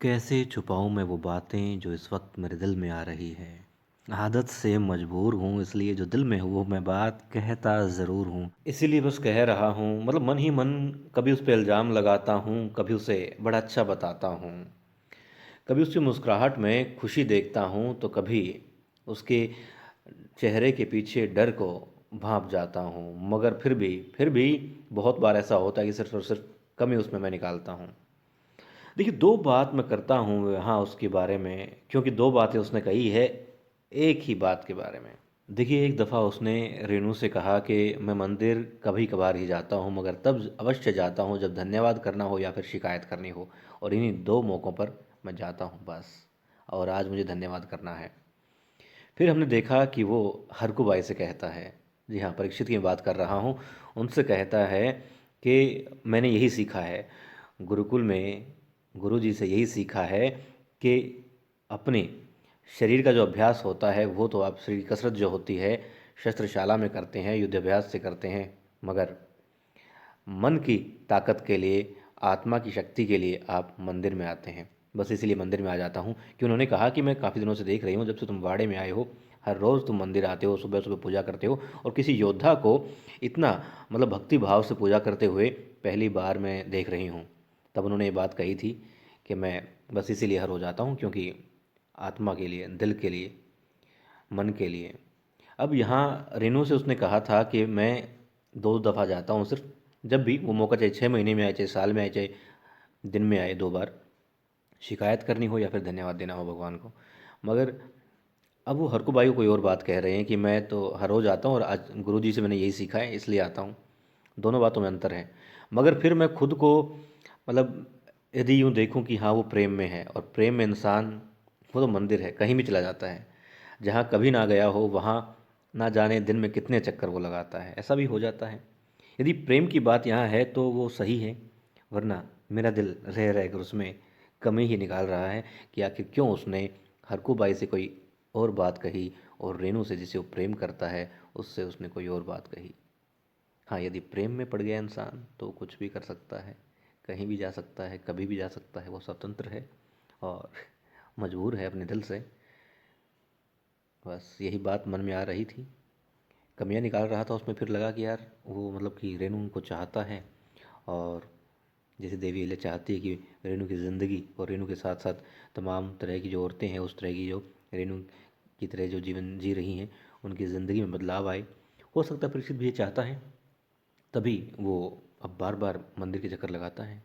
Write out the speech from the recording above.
कैसे छुपाऊँ मैं वो बातें जो इस वक्त मेरे दिल में आ रही है। आदत से मजबूर हूँ, इसलिए जो दिल में है वो मैं बात कहता ज़रूर हूँ। इसीलिए बस कह रहा हूँ, मतलब मन ही मन कभी उस पे इल्ज़ाम लगाता हूँ, कभी उसे बड़ा अच्छा बताता हूँ। कभी उसकी मुस्कुराहट में खुशी देखता हूँ तो कभी उसके चेहरे के पीछे डर को भांप जाता हूँ। मगर फिर भी बहुत बार ऐसा होता है कि सिर्फ़ और सिर्फ़ कमी उसमें मैं निकालता हूँ। देखिए, 2 बात मैं करता हूँ हाँ उसके बारे में, क्योंकि 2 बातें उसने कही है एक ही बात के बारे में। देखिए, एक दफ़ा उसने रेणु से कहा कि मैं मंदिर कभी-कभार ही जाता हूँ, मगर तब अवश्य जाता हूँ जब धन्यवाद करना हो या फिर शिकायत करनी हो, और इन्हीं 2 मौक़ों पर मैं जाता हूँ बस, और आज मुझे धन्यवाद करना है। फिर हमने देखा कि वो हरकू बाई से कहता है, जी हाँ, परीक्षित की बात कर रहा हूँ, उनसे कहता है कि मैंने यही सीखा है, गुरुकुल में गुरुजी से यही सीखा है कि अपने शरीर का जो अभ्यास होता है वो तो आप शरीर की कसरत जो होती है शस्त्रशाला में करते हैं, युद्धाभ्यास से करते हैं, मगर मन की ताकत के लिए, आत्मा की शक्ति के लिए आप मंदिर में आते हैं। बस इसीलिए मंदिर में आ जाता हूँ कि उन्होंने कहा कि मैं काफ़ी दिनों से देख रही हूँ, जब से तुम वाड़े में आए हो, हर रोज़ तुम मंदिर आते हो, सुबह-सुबह पूजा करते हो, और किसी योद्धा को इतना मतलब भक्ति भाव से पूजा करते हुए पहली बार मैं देख रही हूँ। तब उन्होंने ये बात कही थी कि मैं बस इसीलिए हर रोज़ आता हूँ, क्योंकि आत्मा के लिए, दिल के लिए, मन के लिए। अब यहाँ रेनू से उसने कहा था कि मैं 2 दफ़ा जाता हूँ सिर्फ़, जब भी वो मौका, चाहे 6 महीने में आए, चाहे साल में आए, चाहे दिन में आए 2 बार, शिकायत करनी हो या फिर धन्यवाद देना हो भगवान को। मगर अब वो हरकू बाई को कोई और बात कह रहे हैं कि मैं तो हर रोज़ आता हूँ और आज गुरुजी से मैंने यही सीखा है इसलिए आता हूँ। दोनों बातों में अंतर है। मगर फिर मैं खुद को, मतलब यदि यूँ देखूँ कि हाँ वो प्रेम में है, और प्रेम में इंसान, वो तो मंदिर है, कहीं भी चला जाता है। जहाँ कभी ना गया हो वहाँ ना जाने दिन में कितने चक्कर वो लगाता है, ऐसा भी हो जाता है। यदि प्रेम की बात यहाँ है तो वो सही है, वरना मेरा दिल रह रहकर उसमें कमी ही निकाल रहा है कि आखिर क्यों उसने हरकू बाई से कोई और बात कही, और रेनू से जिसे वो प्रेम करता है उससे उसने कोई और बात कही। हाँ, यदि प्रेम में पड़ गया इंसान तो कुछ भी कर सकता है, कहीं भी जा सकता है, कभी भी जा सकता है, वो स्वतंत्र है और मजबूर है अपने दिल से। बस यही बात मन में आ रही थी, कमियां निकाल रहा था उसमें, फिर लगा कि यार वो मतलब कि रेनू उनको चाहता है, और जैसे देवी अहिल्या चाहती है कि रेनू की ज़िंदगी और रेनू के साथ साथ तमाम तरह की जो औरतें हैं उस तरह की जो रेनू की तरह जो जीवन जी रही हैं उनकी ज़िंदगी में बदलाव आए। हो सकता है परीक्षित भी ये चाहता है, तभी वो अब बार बार मंदिर के चक्कर लगाता है।